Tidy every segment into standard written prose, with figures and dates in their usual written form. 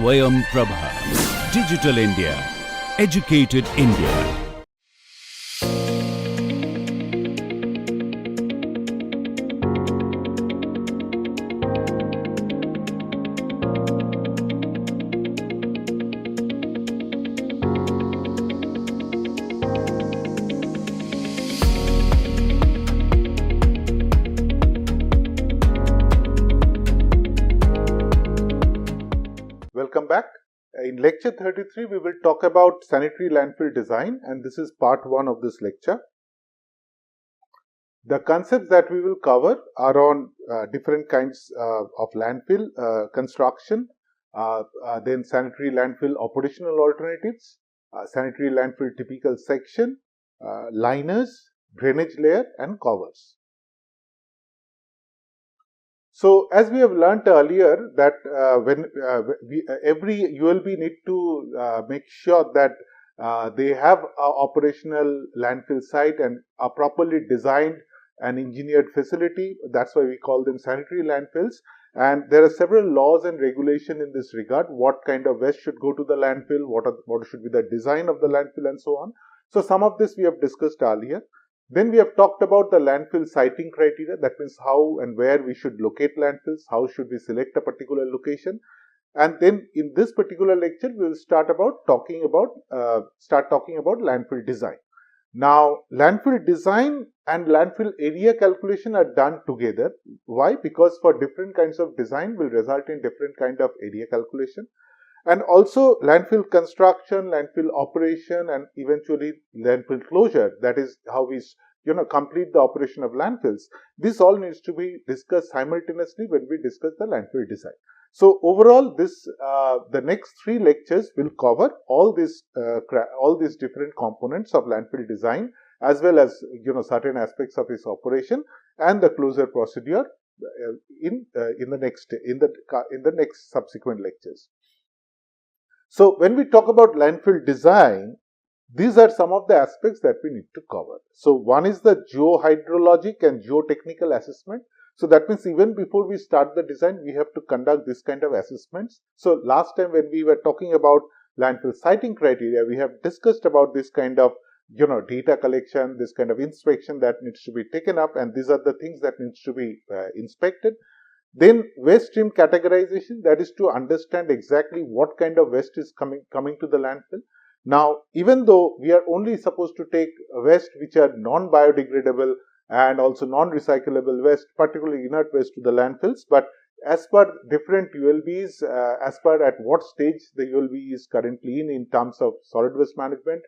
Swayam Prabha. Digital India. Educated India. Welcome back. In lecture 33, we will talk about sanitary landfill design, and this is part 1 of this lecture. The concepts that we will cover are on different kinds of landfill construction, then sanitary landfill operational alternatives, sanitary landfill typical section, liners, drainage layer and covers. So, as we have learnt earlier that every ULB need to make sure that they have a operational landfill site and a properly designed and engineered facility. That's why we call them sanitary landfills. And there are several laws and regulation in this regard. What kind of waste should go to the landfill? What should be the design of the landfill and so on. So, some of this we have discussed earlier. Then we have talked about the landfill siting criteria, that means how and where we should locate landfills, how should we select a particular location. And then in this particular lecture, we will start talking about landfill design. Now, landfill design and landfill area calculation are done together. Why? Because for different kinds of design will result in different kind of area calculation. And also landfill construction, landfill operation and eventually landfill closure, that is how we complete the operation of landfills. This all needs to be discussed simultaneously when we discuss the landfill design. So overall the next 3 lectures will cover all these different components of landfill design as well as certain aspects of its operation and the closure procedure in the next subsequent lectures. So, when we talk about landfill design, these are some of the aspects that we need to cover. So, one is the geohydrologic and geotechnical assessment. So, that means even before we start the design, we have to conduct this kind of assessments. So, last time when we were talking about landfill siting criteria, we have discussed about this kind of data collection, this kind of inspection that needs to be taken up, and these are the things that needs to be inspected. Then waste stream categorization, that is to understand exactly what kind of waste is coming to the landfill. Now, even though we are only supposed to take waste which are non-biodegradable and also non-recyclable waste, particularly inert waste to the landfills, but as per different ULBs, as per at what stage the ULB is currently in terms of solid waste management,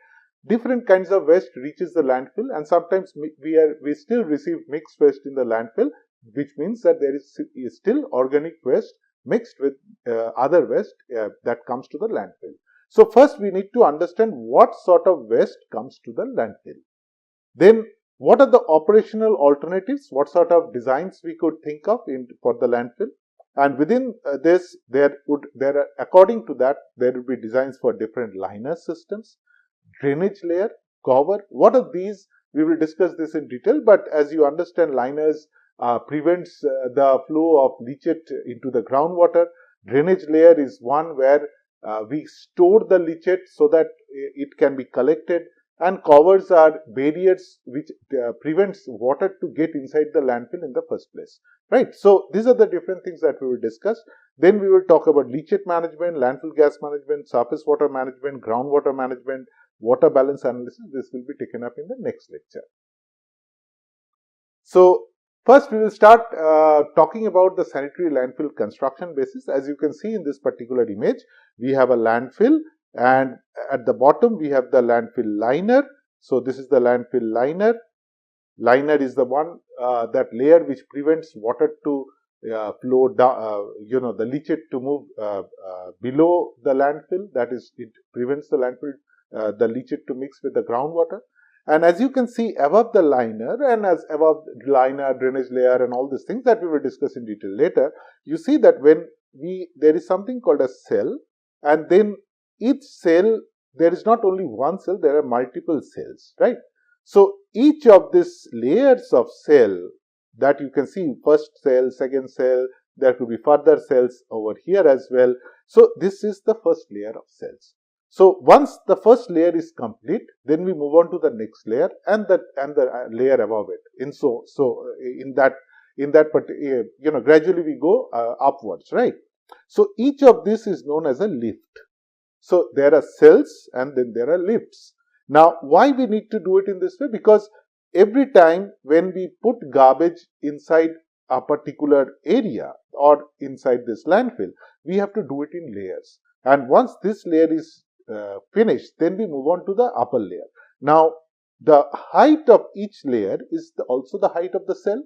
different kinds of waste reaches the landfill, and sometimes we still receive mixed waste in the landfill, which means that there is still organic waste mixed with other waste that comes to the landfill. So, first we need to understand what sort of waste comes to the landfill. Then, what are the operational alternatives? What sort of designs we could think of for the landfill? And within this, according to that, there will be designs for different liner systems, drainage layer, cover. What are these? We will discuss this in detail, but as you understand, liners prevents the flow of leachate into the groundwater. Drainage layer is one where we store the leachate so that it can be collected, and covers are barriers which prevents water to get inside the landfill in the first place. Right. So, these are the different things that we will discuss. Then we will talk about leachate management, landfill gas management, surface water management, groundwater management, water balance analysis. This will be taken up in the next lecture. So, first, we will start talking about the sanitary landfill construction basis. As you can see in this particular image, we have a landfill, and at the bottom we have the landfill liner. So, this is the landfill liner. Liner is the one that layer which prevents water to flow down, the leachate to move below the landfill. That is, it prevents the landfill, the leachate to mix with the groundwater. And as you can see above the liner and as above the liner, drainage layer and all these things that we will discuss in detail later, you see that when there is something called a cell, and then each cell, there is not only one cell, there are multiple cells, right? So, each of these layers of cell that you can see, first cell, second cell, there could be further cells over here as well. So this is the first layer of cells. So once the first layer is complete, then we move on to the next layer and the layer above it. And so in that gradually we go upwards, right? So each of this is known as a lift. So there are cells and then there are lifts. Now why we need to do it in this way? Because every time when we put garbage inside a particular area or inside this landfill, we have to do it in layers. And once this layer is finished, then we move on to the upper layer. Now the height of each layer is also the height of the cell.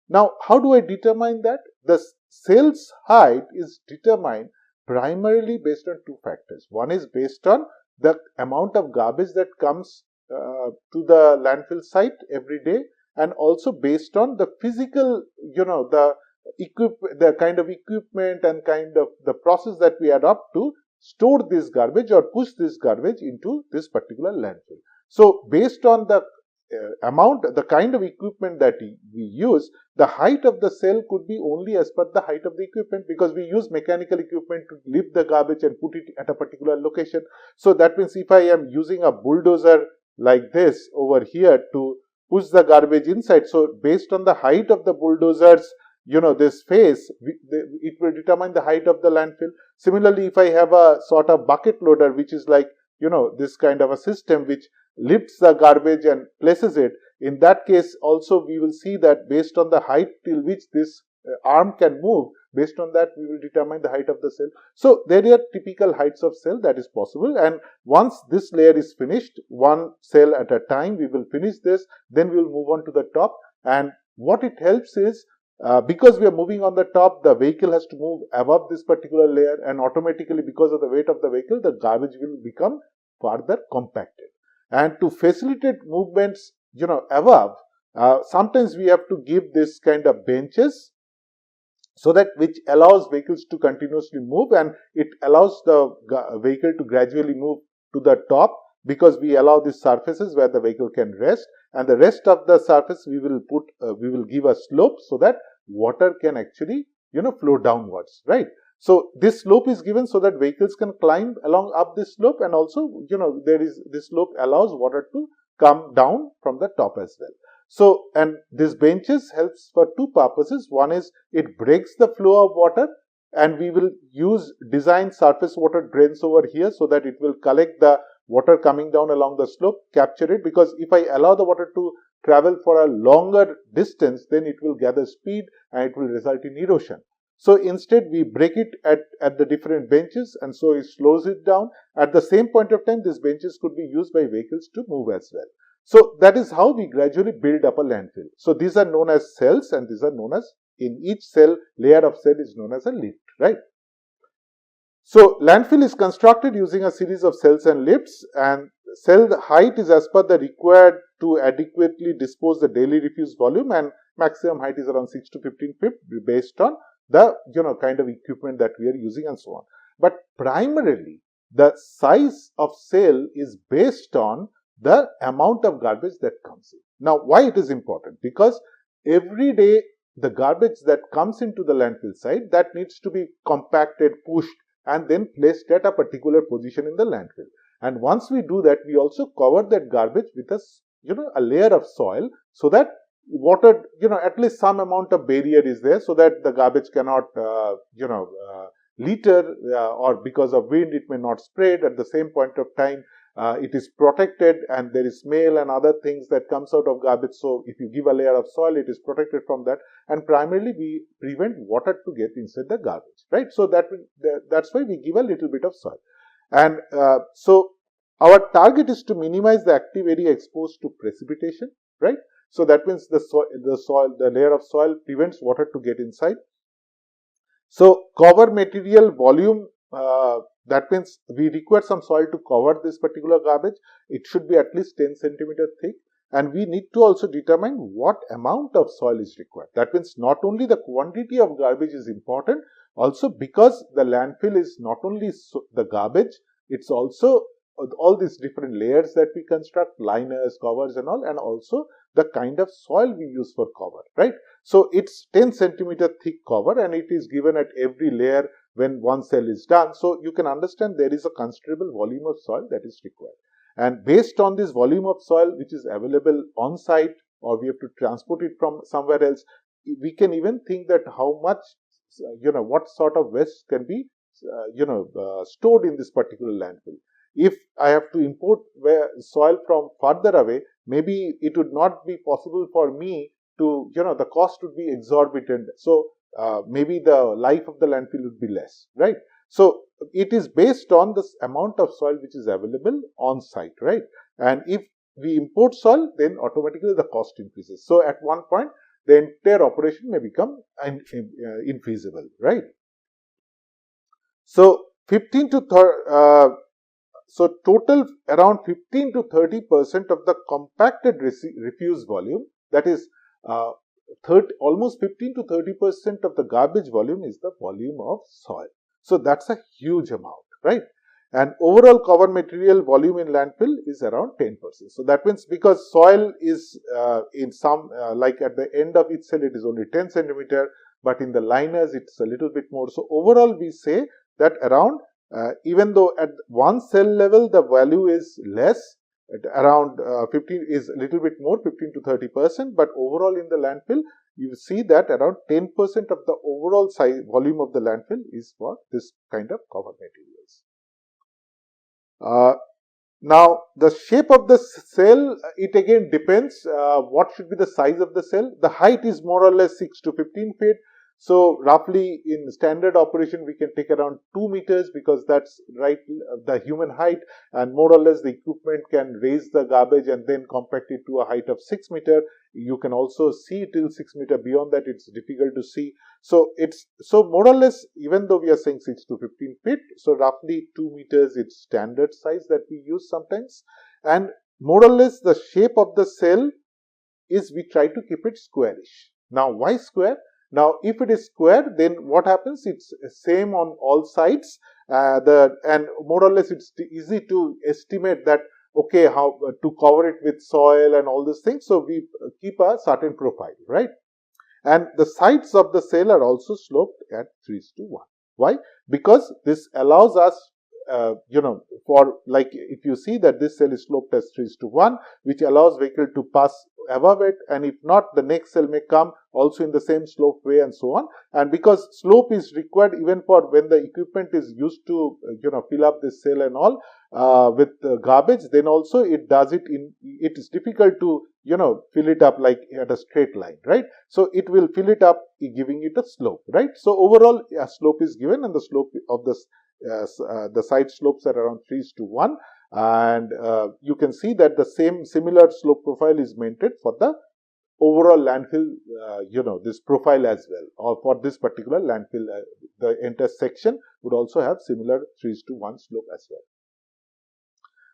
Now how do I determine that? The cell's height is determined primarily based on two factors. One is based on the amount of garbage that comes to the landfill site every day, and also based on the physical, the kind of equipment and kind of the process that we adopt to store this garbage or push this garbage into this particular landfill. So based on the the kind of equipment that we use, the height of the cell could be only as per the height of the equipment, because we use mechanical equipment to lift the garbage and put it at a particular location. So that means if I am using a bulldozer like this over here to push the garbage inside, so based on the height of the bulldozer's this face, it will determine the height of the landfill. Similarly, if I have a sort of bucket loader, which is like this kind of a system which lifts the garbage and places it, in that case also we will see that based on the height till which this arm can move, based on that we will determine the height of the cell. So there are typical heights of cell that is possible, and once this layer is finished, one cell at a time, we will finish this, then we will move on to the top. And what it helps is, because we are moving on the top, the vehicle has to move above this particular layer, and automatically because of the weight of the vehicle, the garbage will become further compacted. And to facilitate movements above, sometimes we have to give this kind of benches, so that which allows vehicles to continuously move, and it allows the vehicle to gradually move to the top, because we allow these surfaces where the vehicle can rest, and the rest of the surface we will give a slope, so that water can actually flow downwards, right? So this slope is given so that vehicles can climb along up this slope, and also this slope allows water to come down from the top as well. So, and this benches helps for two purposes. One is it breaks the flow of water, and we will use design surface water drains over here, so that it will collect the water coming down along the slope, capture it, because if I allow the water to travel for a longer distance, then it will gather speed and it will result in erosion. So instead we break it at the different benches, and so it slows it down. At the same point of time, these benches could be used by vehicles to move as well. So that is how we gradually build up a landfill. So these are known as cells, and these are known as, in each cell, layer of cell is known as a lift, right? So landfill is constructed using a series of cells and lifts, and cell height is as per the required to adequately dispose the daily refuse volume, and maximum height is around 6 to 15 feet based on the kind of equipment that we are using and so on. But primarily the size of cell is based on the amount of garbage that comes in. Now why it is important? Because every day the garbage that comes into the landfill site, that needs to be compacted, pushed, and then placed at a particular position in the landfill. And once we do that, we also cover that garbage with a layer of soil, so that water, at least some amount of barrier is there, so that the garbage cannot litter, or because of wind it may not spread. At the same point of time, it is protected, and there is smell and other things that comes out of garbage. So if you give a layer of soil, it is protected from that, and primarily we prevent water to get inside the garbage, right? So that's why we give a little bit of soil. And so our target is to minimize the active area exposed to precipitation, right? So that means the layer of soil prevents water to get inside. So cover material volume, that means we require some soil to cover this particular garbage. It should be at least 10 centimeter thick, and we need to also determine what amount of soil is required. That means not only the quantity of garbage is important, also because the landfill is not only the garbage, it's also all these different layers that we construct, liners, covers and all, and also the kind of soil we use for cover, right? So it's 10 centimeter thick cover, and it is given at every layer when one cell is done. So you can understand there is a considerable volume of soil that is required. And based on this volume of soil which is available on site, or we have to transport it from somewhere else, we can even think that how much, what sort of waste can be, stored in this particular landfill. If I have to import soil from further away, maybe it would not be possible for me to, the cost would be exorbitant. So maybe the life of the landfill would be less, right? So it is based on this amount of soil which is available on site, right? And if we import soil, then automatically the cost increases. So at one point, the entire operation may become infeasible, right? So 15 to so total around 15 to 30% of the compacted refuse volume, that is almost 15 to 30% of the garbage volume is the volume of soil. So that's a huge amount, right? And overall cover material volume in landfill is around 10%. So that means because soil is in some, like at the end of each cell, it is only 10 centimeter, but in the liners, it's a little bit more. So overall, we say that around, even though at one cell level, the value is less, at around 15 is a little bit more, 15 to 30%, but overall in the landfill, you see that around 10% of the overall size volume of the landfill is for this kind of cover materials. Now, the shape of the cell, it again depends what should be the size of the cell. The height is more or less 6 to 15 feet. So, roughly in standard operation, we can take around 2 meters because that's right, the human height, and more or less the equipment can raise the garbage and then compact it to a height of 6 meter. You can also see till 6 meter. Beyond that, it's difficult to see. So more or less, even though we are saying 6 to 15 feet, so roughly 2 meters, it's standard size that we use sometimes. And more or less, the shape of the cell is we try to keep it squarish. Now, why square? Now, if it is square, then what happens? It's same on all sides, and more or less it's easy to estimate that, okay, how to cover it with soil and all these things. So we keep a certain profile, right? And the sides of the cell are also sloped at 3:1. Why? Because this allows us, for like if you see that this cell is sloped as 3:1, which allows vehicle to pass above it, and if not, the next cell may come also in the same slope way and so on. And because slope is required even for when the equipment is used to, fill up this cell and all with garbage, then also it does it in, it is difficult to, fill it up like at a straight line, right? So it will fill it up, giving it a slope, right? So overall, a slope is given, and the slope of the side slopes are around 3:1, and you can see that the similar slope profile is maintained for the overall landfill, this profile as well, or for this particular landfill, the entire section would also have similar 3:1 slope as well.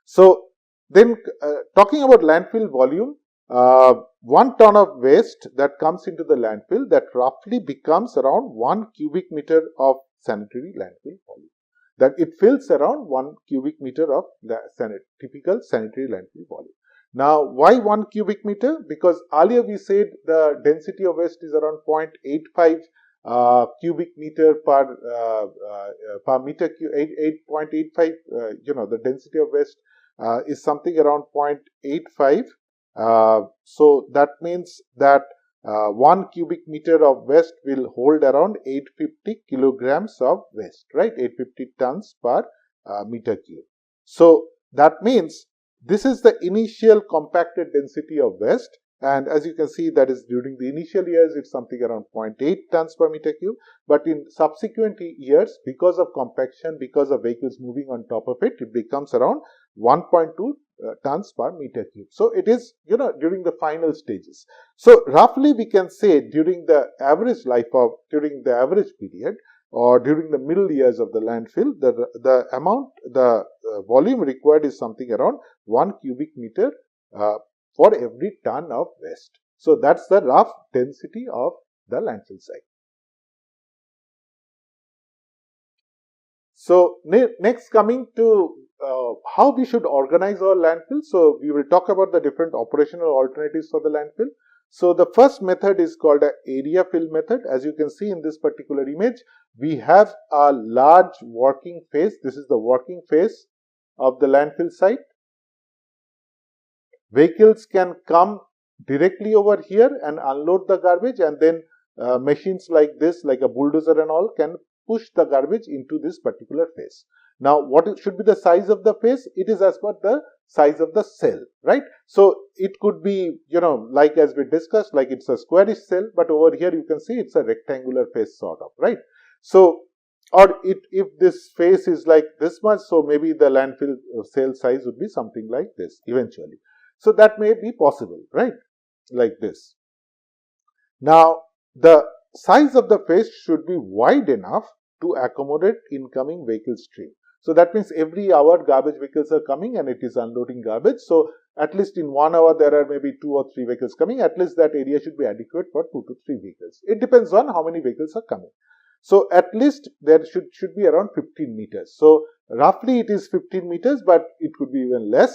So then, talking about landfill volume, 1 ton of waste that comes into the landfill, that roughly becomes around 1 cubic meter of sanitary landfill volume. That it fills around 1 cubic meter of typical sanitary landfill volume. Now, why 1 cubic meter? Because earlier we said the density of waste is around 0.85 cubic meter per meter cube, 8.85. The density of waste is something around 0.85. So that means that 1 cubic meter of waste will hold around 850 kilograms of waste, right? 850 tons per meter cube. So that means this is the initial compacted density of waste, and as you can see, that is during the initial years, it's something around 0.8 tons per meter cube. But in subsequent years, because of compaction, because of vehicles moving on top of it, it becomes around 1.2 tons per meter cube. So it is, during the final stages. So roughly we can say during the average period, or during the middle years of the landfill, the volume required is something around 1 cubic meter for every ton of waste. So that's the rough density of the landfill site. So next, coming to how we should organize our landfill. So we will talk about the different operational alternatives for the landfill. So the first method is called a area fill method. As you can see in this particular image, we have a large working face. This is the working face of the landfill site. Vehicles can come directly over here and unload the garbage, and then machines like this, like a bulldozer and all, can push the garbage into this particular face. Now, what should be the size of the face? It is as per the size of the cell, right? So it could be, like as we discussed, like it's a squarish cell, but over here you can see it's a rectangular face sort of, right? So, or if this face is like this much, so maybe the landfill cell size would be something like this eventually. So that may be possible, right? Like this. Now, the size of the face should be wide enough to accommodate incoming vehicle stream. So that means every hour garbage vehicles are coming and it is unloading garbage. So at least in 1 hour there are maybe 2 or 3 vehicles coming. At least that area should be adequate for 2 to 3 vehicles. It depends on how many vehicles are coming. So at least there should be around 15 meters. So roughly it is 15 meters, but it could be even less.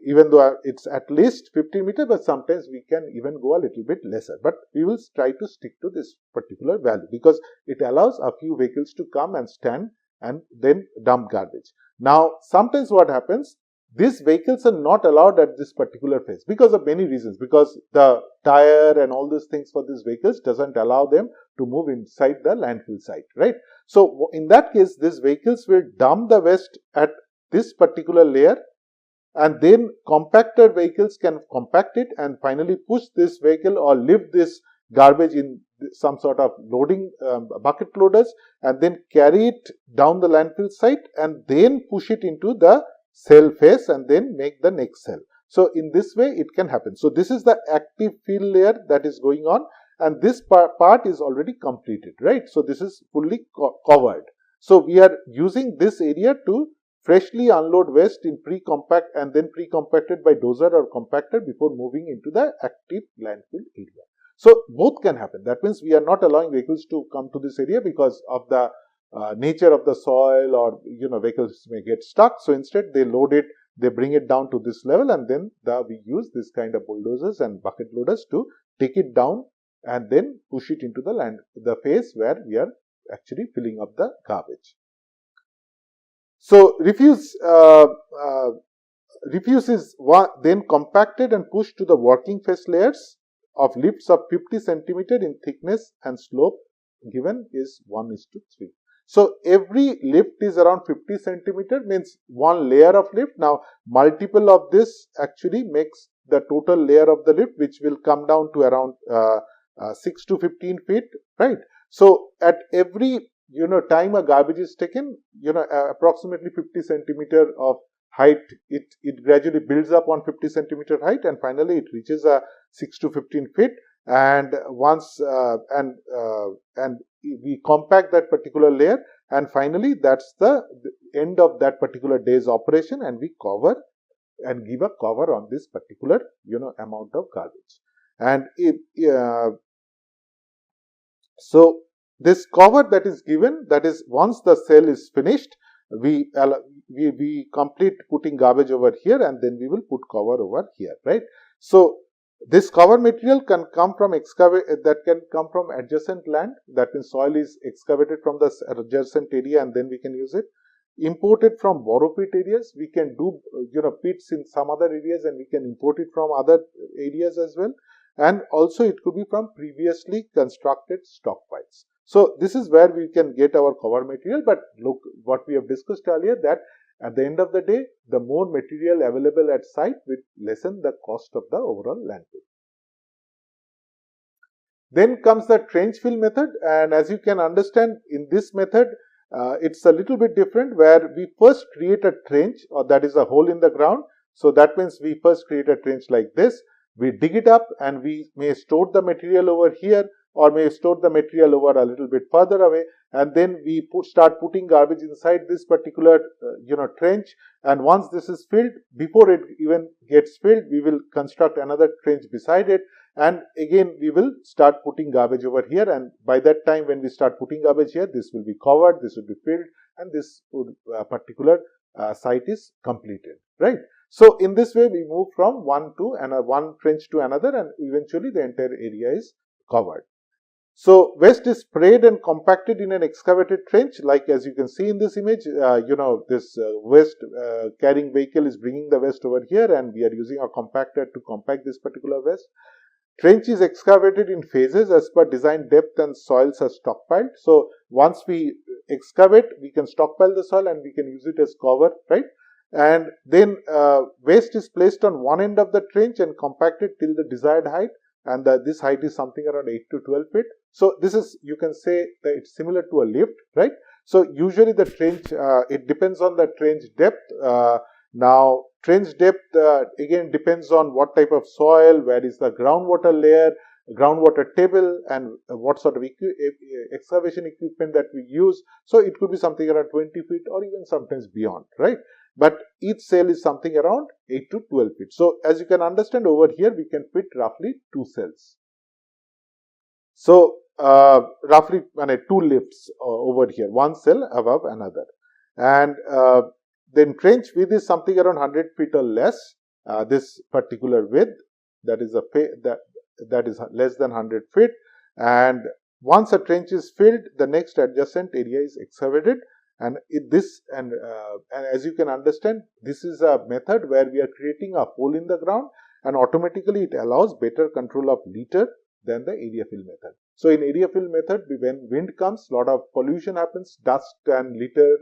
Even though it's at least 15 meters, but sometimes we can even go a little bit lesser. But we will try to stick to this particular value because it allows a few vehicles to come and stand and then dump garbage. Now, sometimes what happens, these vehicles are not allowed at this particular phase because of many reasons. Because the tire and all these things for these vehicles doesn't allow them to move inside the landfill site, right? So, in that case, these vehicles will dump the waste at this particular layer, and then compactor vehicles can compact it and finally push this vehicle or lift this garbage in some sort of loading bucket loaders and then carry it down the landfill site and then push it into the cell face and then make the next cell. So in this way it can happen. So this is the active fill layer that is going on, and this part is already completed, right? So this is fully covered. So we are using this area to freshly unload waste in pre-compact and then pre-compacted by dozer or compactor before moving into the active landfill area. So both can happen. That means we are not allowing vehicles to come to this area because of the nature of the soil, or vehicles may get stuck. So instead they load it, they bring it down to this level, and then we use this kind of bulldozers and bucket loaders to take it down and then push it into the phase where we are actually filling up the garbage. So refuse is then compacted and pushed to the working face layers of lifts of 50 centimeter in thickness, and slope given is 1:3. So every lift is around 50 centimeter, means one layer of lift. Now multiple of this actually makes the total layer of the lift, which will come down to around 6 to 15 feet, right? So at every time a garbage is taken, approximately 50 centimeter of height, it gradually builds up on 50 centimeter height, and finally it reaches a 6 to 15 feet. And once and we compact that particular layer, and finally that's the end of that particular day's operation, and we cover and give a cover on this particular amount of garbage. And so this cover that is given, that is once the cell is finished, we complete putting garbage over here, and then we will put cover over here, right? So this cover material can come from adjacent land. That means soil is excavated from the adjacent area and then we can use it. Imported from borrow pit areas, we can do pits in some other areas and we can import it from other areas as well. And also it could be from previously constructed stockpiles. So this is where we can get our cover material. But look, what we have discussed earlier, that at the end of the day, the more material available at site will lessen the cost of the overall landfill. Then comes the trench fill method, and as you can understand, in this method, it's a little bit different, where we first create a trench, or that is a hole in the ground. So that means we first create a trench like this. We dig it up and we may store the material over here, or may store the material over a little bit further away, and then we start putting garbage inside this particular trench. And once this is filled, before it even gets filled, we will construct another trench beside it, and again we will start putting garbage over here. And by that time, when we start putting garbage here, this will be covered, this will be filled, and this particular site is completed, right? So in this way, we move from one trench to another, and eventually the entire area is covered. So waste is sprayed and compacted in an excavated trench, like as you can see in this image. This waste carrying vehicle is bringing the waste over here, and we are using a compactor to compact this particular waste. Trench is excavated in phases as per design depth, and soils are stockpiled. So once we excavate, we can stockpile the soil and we can use it as cover, right? And then waste is placed on one end of the trench and compacted till the desired height, and this height is something around 8 to 12 feet. So this is, you can say that it's similar to a lift, right? So usually the trench, it depends on the trench depth. Now trench depth again depends on what type of soil, where is the groundwater layer, groundwater table, and what sort of excavation equipment that we use. So it could be something around 20 feet or even sometimes beyond, right? But each cell is something around 8 to 12 feet. So as you can understand, over here we can fit roughly 2 cells. So roughly 2 lifts over here, one cell above another. And then trench width is something around 100 feet or less. This particular width, that is that is less than 100 feet. And once a trench is filled, the next adjacent area is excavated. And as you can understand, this is a method where we are creating a hole in the ground, and automatically it allows better control of litter than the area fill method. So in area fill method, when wind comes, a lot of pollution happens, dust and litter,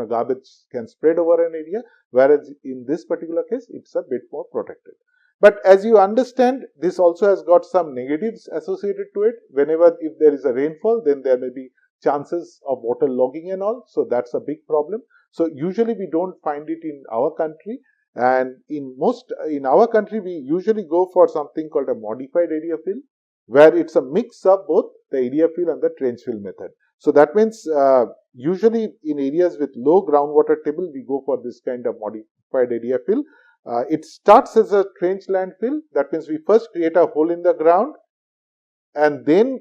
garbage can spread over an area, whereas in this particular case, it's a bit more protected. But as you understand, this also has got some negatives associated to it. Whenever if there is a rainfall, then there may be chances of water logging and all. So that's a big problem. So usually we don't find it in our country. And in our country, we usually go for something called a modified area fill, where it's a mix of both the area fill and the trench fill method. So that means usually in areas with low groundwater table, we go for this kind of modified area fill. It starts as a trench landfill. That means we first create a hole in the ground, and then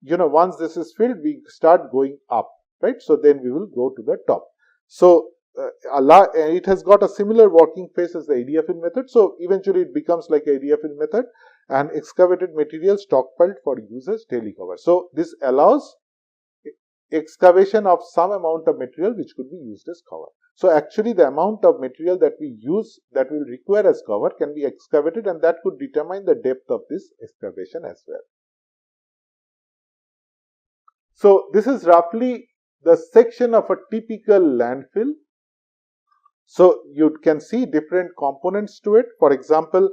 once this is filled, we start going up, right? So then we will go to the top. So it has got a similar working phase as the area fill method. So eventually it becomes like area fill method, and excavated material stockpiled for use as daily cover. So this allows excavation of some amount of material which could be used as cover. So actually the amount of material that we use that will require as cover can be excavated, and that could determine the depth of this excavation as well. So this is roughly the section of a typical landfill. So you can see different components to it. For example,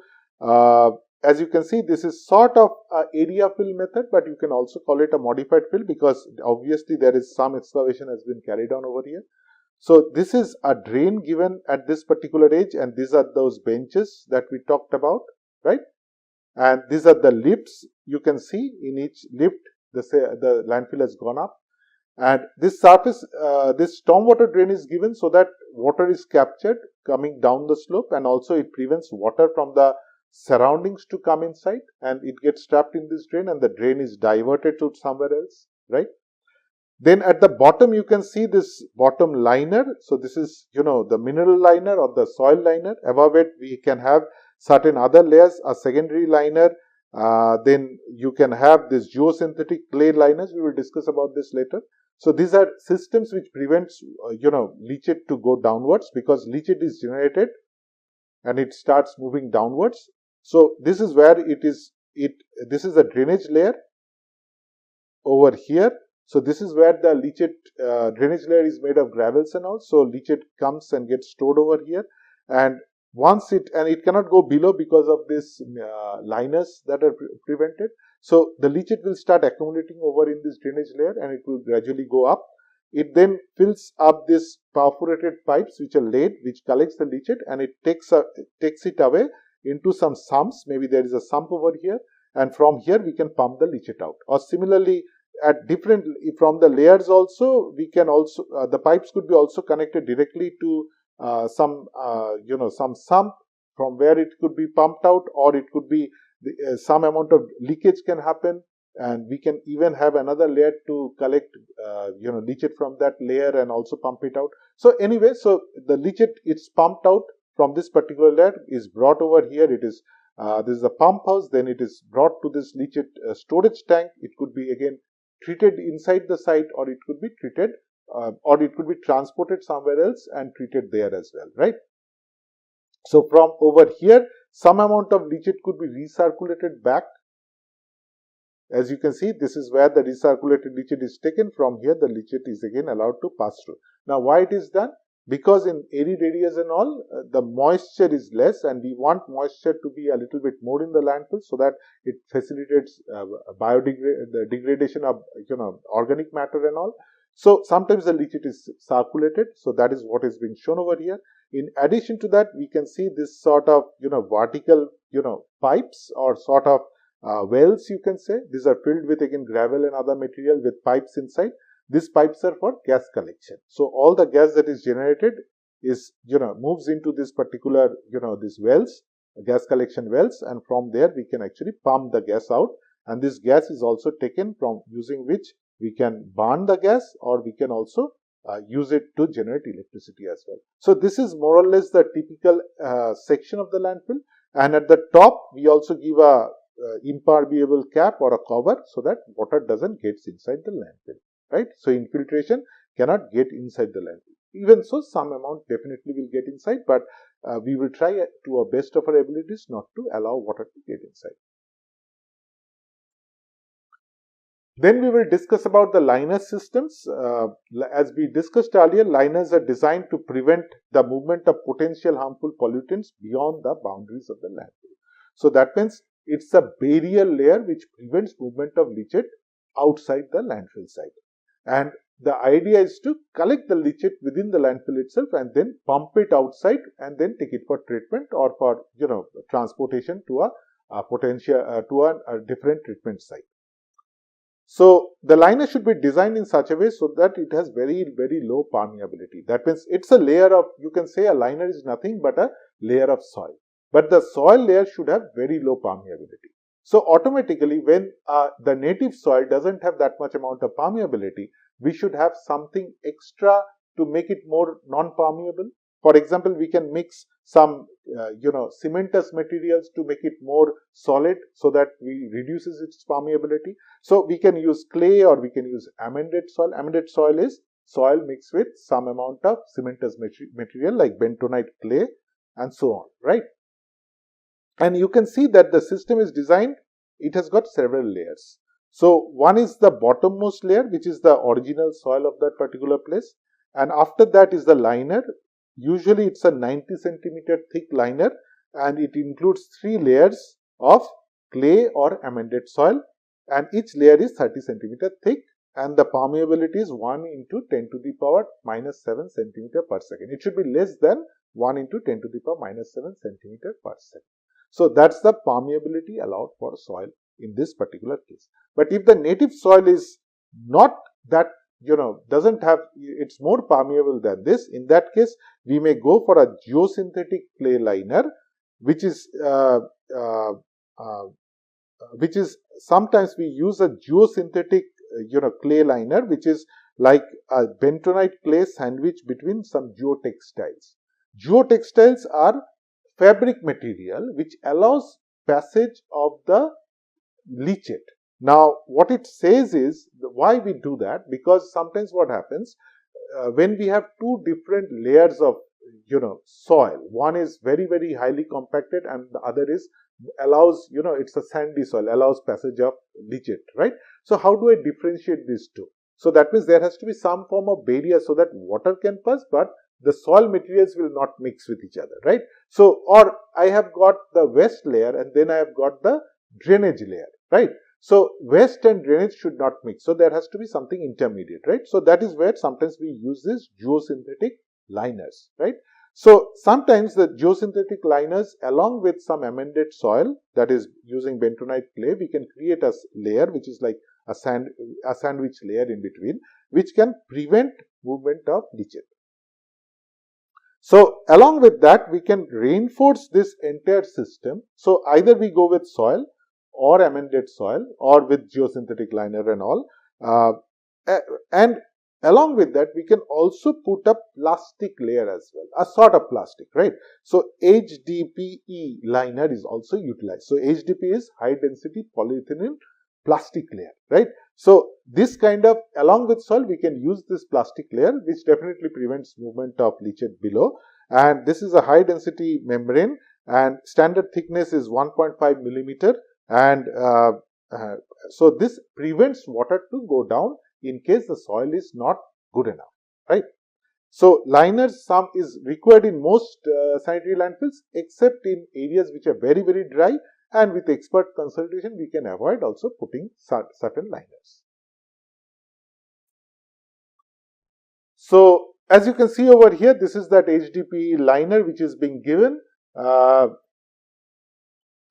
as you can see, this is sort of an area fill method, but you can also call it a modified fill, because obviously there is some excavation has been carried on over here. So this is a drain given at this particular edge, and these are those benches that we talked about, right? And these are the lifts. You can see in each lift the landfill has gone up, and this surface, this stormwater drain is given so that water is captured coming down the slope, and also it prevents water from the surroundings to come inside, and it gets trapped in this drain, and the drain is diverted to somewhere else, right? Then at the bottom you can see this bottom liner. So this is the mineral liner or the soil liner. Above it we can have certain other layers, a secondary liner. Then you can have this geosynthetic clay liners. We will discuss about this later. So these are systems which prevents leachate to go downwards, because leachate is generated and it starts moving downwards. So this is where this is a drainage layer over here. So this is where the leachate drainage layer is made of gravels and all. So leachate comes and gets stored over here, and once it cannot go below because of this liners that are prevented. So the leachate will start accumulating over in this drainage layer, and it will gradually go up. It then fills up these perforated pipes which are laid, which collects the leachate, and it takes it away into some sumps. Maybe there is a sump over here, and from here we can pump the leachate out. Or similarly, at different from the layers also, we can also the pipes could be also connected directly to some sump from where it could be pumped out, or it could be some amount of leakage can happen, and we can even have another layer to collect leachate from that layer and also pump it out. So anyway, so the leachate, it's pumped out from this particular layer is brought over here. It is this is a pump house, then it is brought to this leachate storage tank. It could be again treated inside the site, or it could be treated or it could be transported somewhere else and treated there as well, right? So from over here, some amount of leachate could be recirculated back. As you can see, this is where the recirculated leachate is taken. From here, the leachate is again allowed to pass through. Now, why it is done? Because in arid areas and all, the moisture is less, and we want moisture to be a little bit more in the landfill so that it facilitates the degradation of organic matter and all. So sometimes the leachate is circulated. So that is what is being shown over here. In addition to that, we can see this sort of vertical pipes or sort of wells, you can say. These are filled with again gravel and other material with pipes inside. These pipes are for gas collection. So all the gas that is generated is moves into this particular these wells, gas collection wells, and from there we can actually pump the gas out. And this gas is also taken from using which we can burn the gas, or we can also use it to generate electricity as well. So this is more or less the typical section of the landfill. And at the top, we also give a impermeable cap or a cover so that water doesn't get inside the landfill, right? So infiltration cannot get inside the landfill. Even so, some amount definitely will get inside, but we will try to our best of our abilities not to allow water to get inside. Then we will discuss about the liner systems. As we discussed earlier, liners are designed to prevent the movement of potential harmful pollutants beyond the boundaries of the landfill. So that means it's a barrier layer which prevents movement of leachate outside the landfill site. And the idea is to collect the leachate within the landfill itself and then pump it outside and then take it for treatment or for transportation to a different treatment site. So the liner should be designed in such a way so that it has very, very low permeability. That means it's a layer of, you can say a liner is nothing but a layer of soil. But the soil layer should have very low permeability. So automatically when the native soil doesn't have that much amount of permeability, we should have something extra to make it more non-permeable. For example, we can mix some cementous materials to make it more solid so that we reduces its permeability. So we can use clay or we can use amended soil. Amended soil is soil mixed with some amount of cementous material like bentonite clay and so on, right? And you can see that the system is designed, it has got several layers. So one is the bottommost layer, which is the original soil of that particular place. And after that is the liner. Usually it's a 90 centimeter thick liner, and it includes 3 layers of clay or amended soil, and each layer is 30 centimeter thick, and the permeability is 1 into 10 to the power minus 7 centimeter per second. It should be less than 1 into 10 to the power minus 7 centimeter per second. So that's the permeability allowed for soil in this particular case. But if the native soil is not that doesn't have, it's more permeable than this, in that case we may go for a geosynthetic clay liner, which is sometimes we use a geosynthetic clay liner, which is like a bentonite clay sandwich between some geotextiles. Geotextiles are fabric material which allows passage of the leachate. Now, what it says is, why we do that? Because sometimes what happens, when we have 2 different layers of, soil, one is very, very highly compacted and the other is allows, it's a sandy soil, allows passage of leachate, right? So, how do I differentiate these two? So, that means there has to be some form of barrier so that water can pass, but the soil materials will not mix with each other, right? So, or I have got the waste layer and then I have got the drainage layer, right? So, waste and drainage should not mix. So, there has to be something intermediate, right? So, that is where sometimes we use this geosynthetic liners, right? So, sometimes the geosynthetic liners along with some amended soil, that is using bentonite clay, we can create a layer which is like a sandwich layer in between, which can prevent movement of leachate. So, along with that, we can reinforce this entire system. So, either we go with soil or amended soil or with geosynthetic liner and all, and Along with that, we can also put a plastic layer as well, a sort of plastic, right? So HDPE liner is also utilized. So HDPE is high density polyethylene plastic layer, right? So this kind of, along with soil, we can use this plastic layer, which definitely prevents movement of leachate below. And this is a high density membrane, and standard thickness is 1.5 millimeter. And so this prevents water to go down in case the soil is not good enough, right? So liners some is required in most sanitary landfills, except in areas which are very, very dry, and with expert consultation we can avoid also putting certain liners. So as you can see over here, this is that HDPE liner which is being given,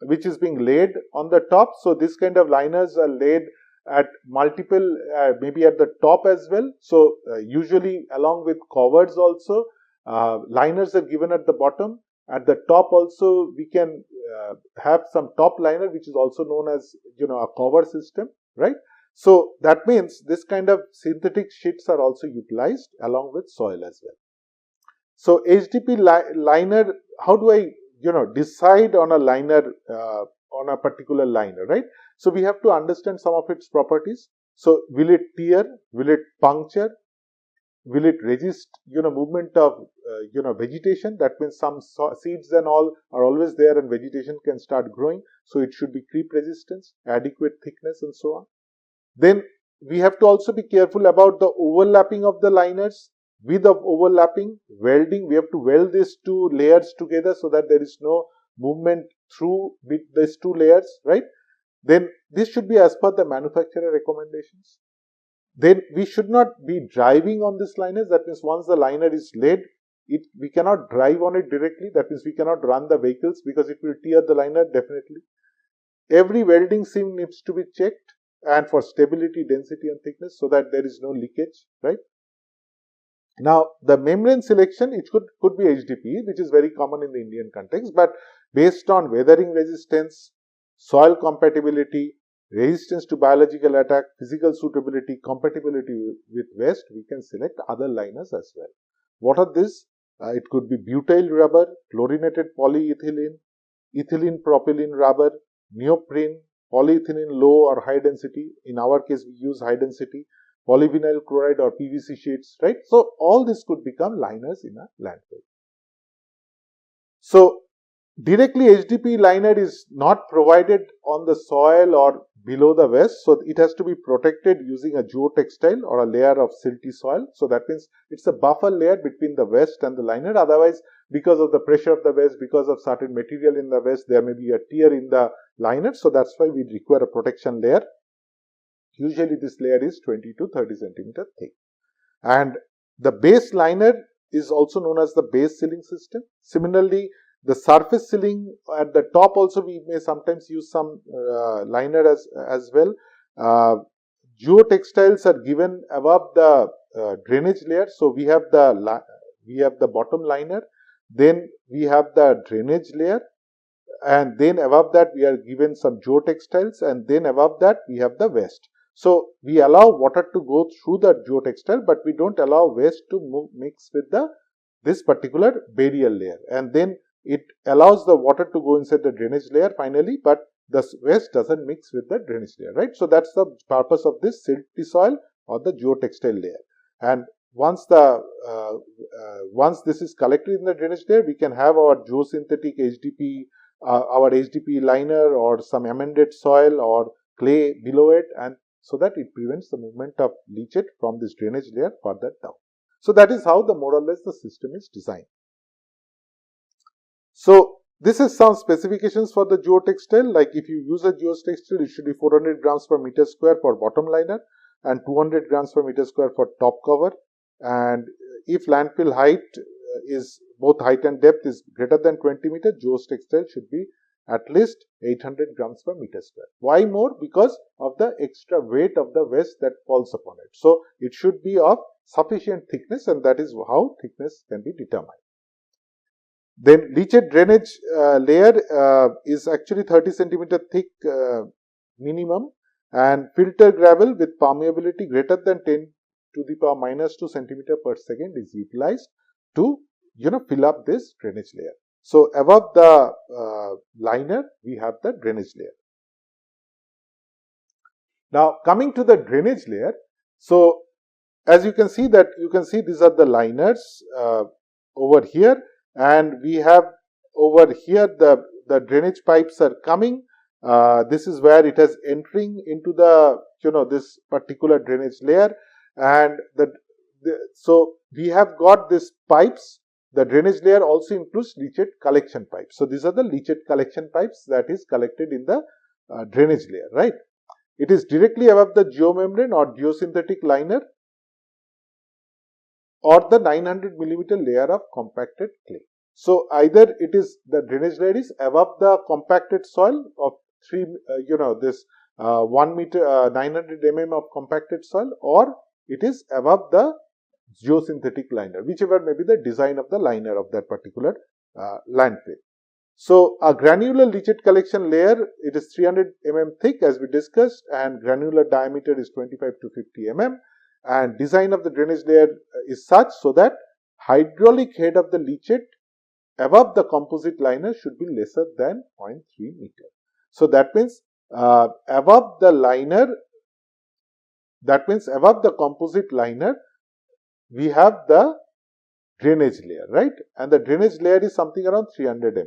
which is being laid on the top. So this kind of liners are laid at multiple, maybe at the top as well. So usually along with covers also, liners are given at the bottom. At the top also we can have some top liner, which is also known as, a cover system, right? So that means this kind of synthetic sheets are also utilized along with soil as well. So HDP liner, how do I decide on a liner, on a particular liner, right? So we have to understand some of its properties. So will it tear? Will it puncture? Will it resist movement of vegetation? That means some seeds and all are always there, and vegetation can start growing. So it should be creep resistance, adequate thickness, and so on. Then we have to also be careful about the overlapping of the liners. With the overlapping, welding, we have to weld these two layers together so that there is no movement through with these two layers, right? Then this should be as per the manufacturer recommendations. Then we should not be driving on this liners. That means once the liner is laid, we cannot drive on it directly. That means we cannot run the vehicles because it will tear the liner definitely. Every welding seam needs to be checked, and for stability, density and thickness, so that there is no leakage, right? Now, the membrane selection, it could be HDPE, which is very common in the Indian context, but based on weathering resistance, soil compatibility, resistance to biological attack, physical suitability, compatibility with waste, we can select other liners as well. What are these? It could be butyl rubber, chlorinated polyethylene, ethylene propylene rubber, neoprene, polyethylene low or high density. In our case, we use high density. Polyvinyl chloride or PVC sheets, right? So all this could become liners in a landfill. So directly HDPE liner is not provided on the soil or below the waste, so it has to be protected using a geotextile or a layer of silty soil. So that means it's a buffer layer between the waste and the liner. Otherwise, because of the pressure of the waste, because of certain material in the waste, there may be a tear in the liner. So that's why we require a protection layer. Usually this layer is 20 to 30 centimeter thick. And the base liner is also known as the base sealing system. Similarly, the surface sealing at the top also we may sometimes use some liner as well. Geotextiles are given above the drainage layer. So we have the bottom liner, then we have the drainage layer, and then above that we are given some geotextiles, and then above that we have the waste. So we allow water to go through the geotextile, but we don't allow waste to mix with this particular burial layer. And then it allows the water to go inside the drainage layer finally, but the waste doesn't mix with the drainage layer, right? So that's the purpose of this silty soil or the geotextile layer. And once this is collected in the drainage layer, we can have our geosynthetic HDPE, our HDPE liner or some amended soil or clay below it, and so that it prevents the movement of leachate from this drainage layer further down. So that is how more or less the system is designed. So this is some specifications for the geotextile. Like if you use a geotextile, it should be 400 grams per meter square for bottom liner and 200 grams per meter square for top cover. And if landfill height is both height and depth is greater than 20 meter, geotextile should be at least 800 grams per meter square. Why more? Because of the extra weight of the waste that falls upon it. So it should be of sufficient thickness, and that is how thickness can be determined. Then leachate drainage layer is actually 30 centimeter thick minimum, and filter gravel with permeability greater than 10 to the power minus 2 centimeter per second is utilized to fill up this drainage layer. So above the liner we have the drainage layer. Now coming to the drainage layer, so as you can see these are the liners over here, and we have over here the drainage pipes are coming. This is where it is entering into the this particular drainage layer, and so we have got these pipes. The drainage layer also includes leachate collection pipes. So these are the leachate collection pipes that is collected in the drainage layer, right? It is directly above the geomembrane or geosynthetic liner or the 900 millimeter layer of compacted clay. So either it is the drainage layer is above the compacted soil of 1 meter 900 mm of compacted soil, or it is above the geosynthetic liner, whichever may be the design of the liner of that particular landfill. So a granular leachate collection layer, it is 300 mm thick as we discussed, and granular diameter is 25 to 50 mm, and design of the drainage layer is such so that hydraulic head of the leachate above the composite liner should be lesser than 0.3 meter. So that means above the liner, above the composite liner we have the drainage layer, right? And the drainage layer is something around 300 mm.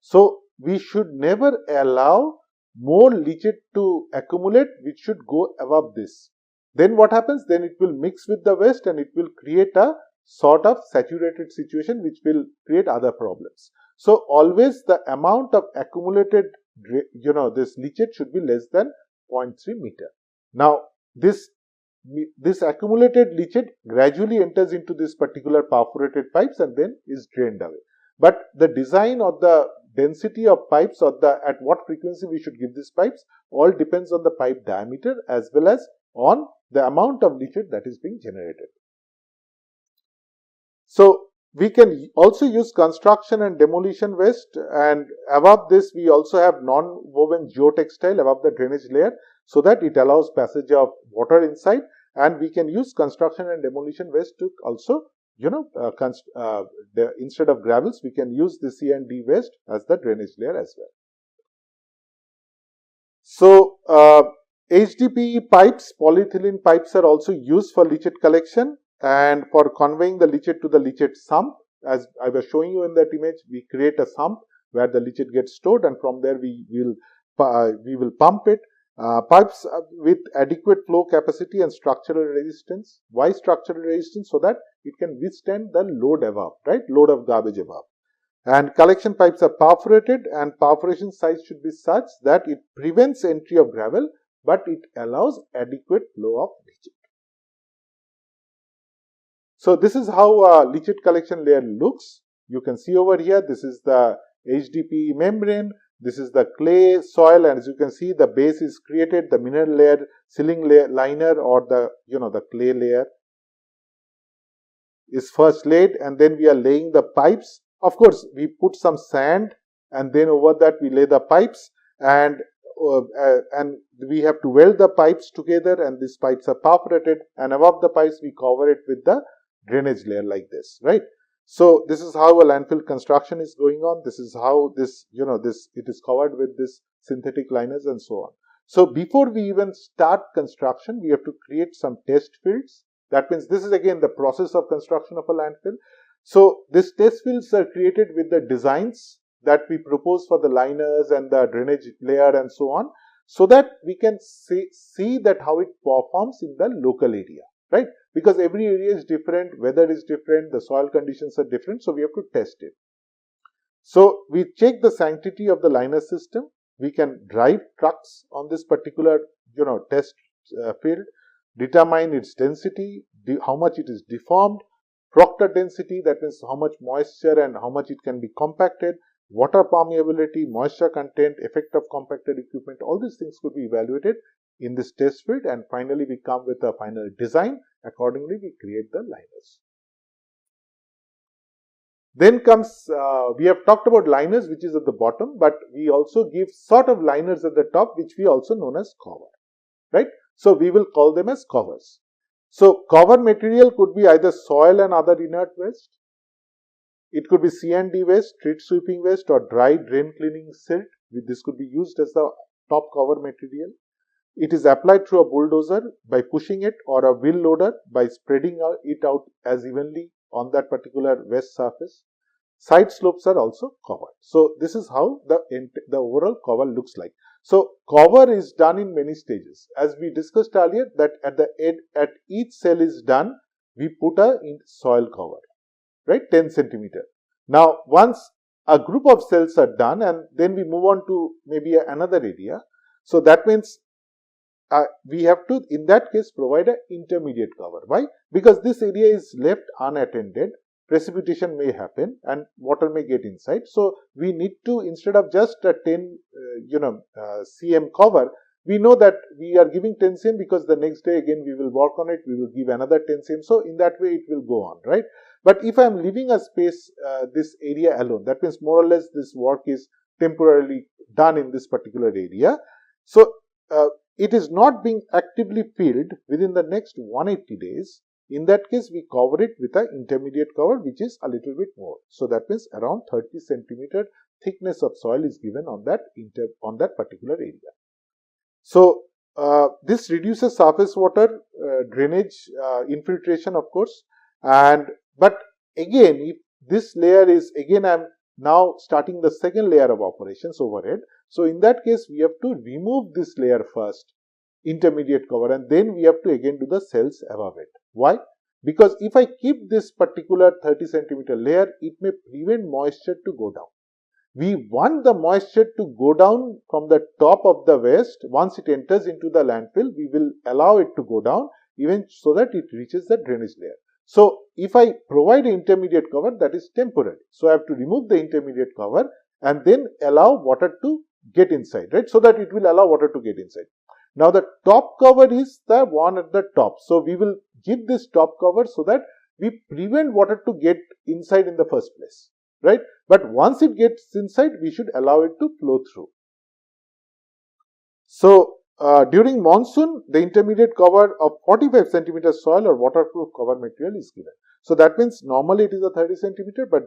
So we should never allow more leachate to accumulate, which should go above this. Then what happens? Then it will mix with the waste and it will create a sort of saturated situation which will create other problems. So always the amount of accumulated this leachate should be less than 0.3 meter. Now this accumulated leachate gradually enters into this particular perforated pipes and then is drained away. But the design or the density of pipes or at what frequency we should give these pipes all depends on the pipe diameter as well as on the amount of leachate that is being generated. So we can also use construction and demolition waste, and above this we also have non-woven geotextile above the drainage layer so that it allows passage of water inside, and we can use construction and demolition waste to also instead of gravels we can use the C and D waste as the drainage layer as well. So HDPE pipes, polyethylene pipes are also used for leachate collection and for conveying the leachate to the leachate sump. As I was showing you in that image, we create a sump where the leachate gets stored, and from there we will pump it. Pipes with adequate flow capacity and structural resistance. Why structural resistance? So that it can withstand the load above, right? Load of garbage above. And collection pipes are perforated, and perforation size should be such that it prevents entry of gravel, but it allows adequate flow of leachate. So this is how a leachate collection layer looks. You can see over here, this is the HDPE membrane. This is the clay soil, and as you can see, the base is created, the mineral layer, sealing layer, liner, or the clay layer is first laid, and then we are laying the pipes. Of course, we put some sand, and then over that we lay the pipes, and we have to weld the pipes together, and these pipes are perforated, and above the pipes we cover it with the drainage layer like this, right? So this is how a landfill construction is going on. This is how it is covered with this synthetic liners and so on. So before we even start construction, we have to create some test fields. That means this is again the process of construction of a landfill. So these test fields are created with the designs that we propose for the liners and the drainage layer and so on, so that we can see that how it performs in the local area, right? Because every area is different, weather is different, the soil conditions are different, so we have to test it. So we check the sanctity of the liner system. We can drive trucks on this particular test field, determine its density, how much it is deformed, proctor density, that means how much moisture and how much it can be compacted, water permeability, moisture content, effect of compacted equipment. All these things could be evaluated in this test field, and finally we come with a final design. Accordingly, we create the liners. Then comes, we have talked about liners, which is at the bottom, but we also give sort of liners at the top, which we also known as cover, right? So we will call them as covers. So cover material could be either soil and other inert waste. It could be C&D waste, street sweeping waste, or dry drain cleaning silt. This could be used as the top cover material. It is applied through a bulldozer by pushing it, or a wheel loader by spreading it out as evenly on that particular waste surface. Side slopes are also covered. So this is how the overall cover looks like. So cover is done in many stages. As we discussed earlier, that at the end, at each cell is done, we put a soil cover, right, 10 centimeter. Now once a group of cells are done, and then we move on to maybe another area. So that means we have to, in that case, provide an intermediate cover. Why? Because this area is left unattended, precipitation may happen and water may get inside. So we need to, instead of just a 10 cm cover, we know that we are giving 10 cm because the next day again we will work on it, we will give another 10 cm. So in that way it will go on, right? But if I am leaving a space, this area alone, that means more or less this work is temporarily done in this particular area. So it is not being actively filled within the next 180 days. In that case, we cover it with an intermediate cover, which is a little bit more. So that means around 30 centimeter thickness of soil is given on that particular area. So this reduces surface water drainage, infiltration, of course. But again, if this layer is, again, I am now starting the second layer of operations overhead. So in that case, we have to remove this layer first, intermediate cover, and then we have to again do the cells above it. Why? Because if I keep this particular 30 centimeter layer, it may prevent moisture to go down. We want the moisture to go down from the top of the waste. Once it enters into the landfill, we will allow it to go down even so that it reaches the drainage layer. So if I provide an intermediate cover, that is temporary. So I have to remove the intermediate cover and then allow water to get inside, right? So that it will allow water to get inside. Now the top cover is the one at the top. So we will give this top cover so that we prevent water to get inside in the first place, right? But once it gets inside, we should allow it to flow through. So during monsoon, the intermediate cover of 45 centimeter soil or waterproof cover material is given. So that means normally it is a 30 centimeter, but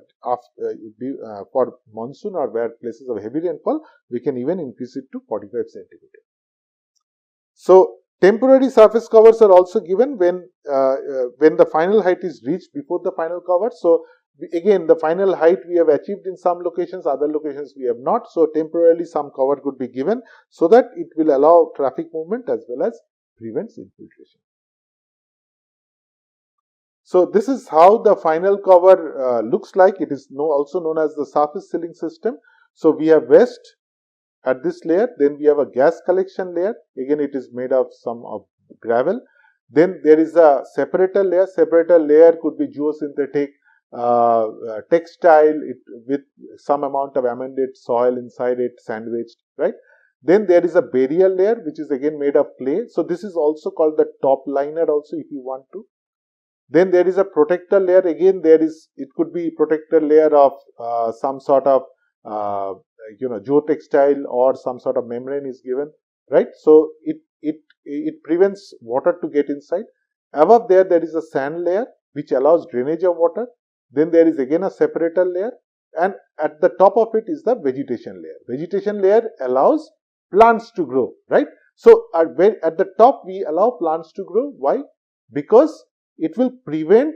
for monsoon or where places of heavy rainfall, we can even increase it to 45 centimeter. So temporary surface covers are also given when the final height is reached before the final cover. So again, the final height we have achieved in some locations, other locations we have not. So temporarily some cover could be given so that it will allow traffic movement as well as prevents infiltration. So this is how the final cover looks like. It is also known as the surface sealing system. So we have waste at this layer, then we have a gas collection layer. Again, it is made of some of gravel. Then there is a separator layer. Separator layer could be geosynthetic, textile, with some amount of amended soil inside it, sandwiched, right? Then there is a barrier layer, which is again made of clay. So this is also called the top liner also, if you want to. Then there is a protector layer. Again, it could be protector layer of some sort of geotextile or some sort of membrane is given, right? So it prevents water to get inside. Above there is a sand layer which allows drainage of water. Then there is again a separator layer, and at the top of it is the vegetation layer. Vegetation layer allows plants to grow, right? So at the top we allow plants to grow. Why? Because it will prevent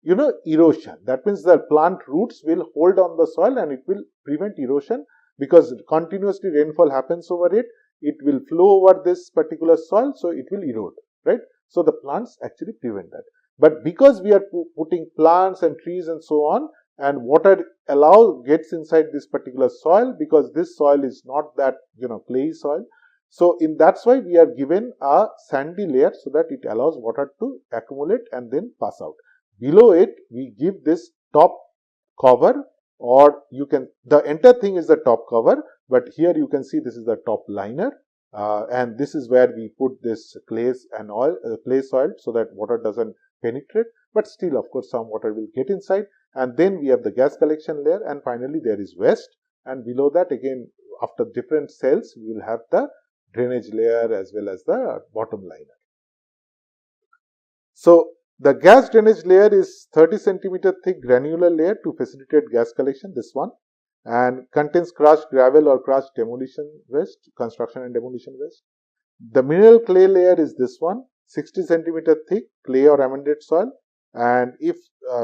erosion. That means the plant roots will hold on the soil and it will prevent erosion, because continuously rainfall happens over it. It will flow over this particular soil, so it will erode, right? So the plants actually prevent that. But because we are putting plants and trees and so on, and water gets inside this particular soil, because this soil is not that clayey soil. So that's why we are given a sandy layer so that it allows water to accumulate and then pass out. Below it, we give this top cover, or the entire thing is the top cover, but here you can see this is the top liner, and this is where we put this clay soil so that water doesn't penetrate, but still, of course, some water will get inside. And then we have the gas collection layer, and finally there is waste, and below that again, after different cells, we will have the drainage layer as well as the bottom liner. So the gas drainage layer is 30 centimeter thick granular layer to facilitate gas collection, this one, and contains crushed gravel or crushed demolition waste, construction and demolition waste. The mineral clay layer is this one, 60 centimeter thick clay or amended soil, and if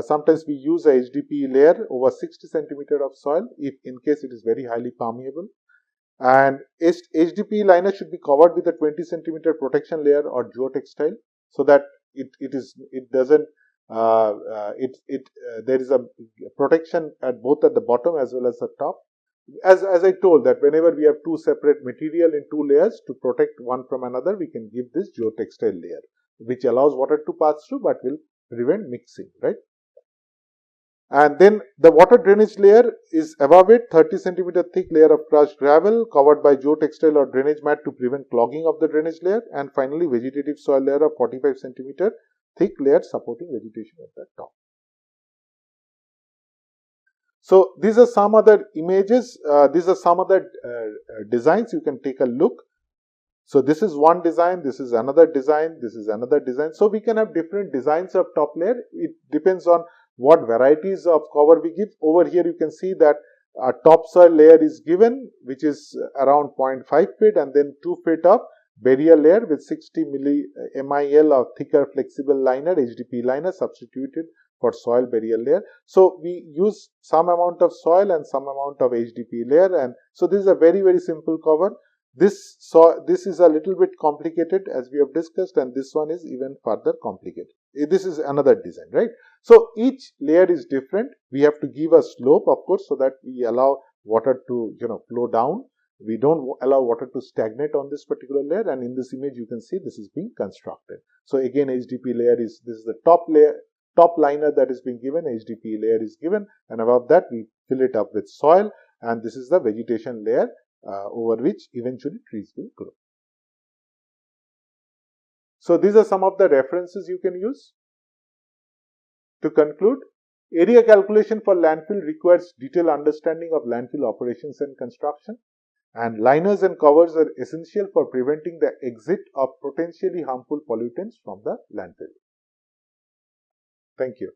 sometimes we use a HDPE layer over 60 centimeter of soil if in case it is very highly permeable. And HDPE liner should be covered with a 20 centimeter protection layer or geotextile so that there is a protection at both at the bottom as well as the top. As I told that whenever we have two separate material in two layers, to protect one from another, we can give this geotextile layer, which allows water to pass through but will prevent mixing, right? And then the water drainage layer is above it, 30 centimeter thick layer of crushed gravel covered by geotextile or drainage mat to prevent clogging of the drainage layer, and finally vegetative soil layer of 45 centimeter thick layer supporting vegetation at the top. So these are some other images, these are some other designs. You can take a look. So this is one design, this is another design, this is another design. So we can have different designs of top layer. It depends on what varieties of cover we give. Over here you can see that a topsoil layer is given, which is around 0.5 feet, and then 2 feet of barrier layer with 60 MIL of thicker flexible liner, HDPE liner substituted for soil barrier layer. So we use some amount of soil and some amount of HDPE layer, and so this is a very simple cover. This is a little bit complicated as we have discussed, and this one is even further complicated. This is another design, right? So each layer is different. We have to give a slope, of course, so that we allow water to flow down. We don't allow water to stagnate on this particular layer, and in this image you can see this is being constructed. So again, HDPE layer this is the top layer, top liner that is being given, HDPE layer is given, and above that we fill it up with soil, and this is the vegetation layer over which eventually trees will grow. So these are some of the references you can use. To conclude, area calculation for landfill requires detailed understanding of landfill operations and construction, and liners and covers are essential for preventing the exit of potentially harmful pollutants from the landfill. Thank you.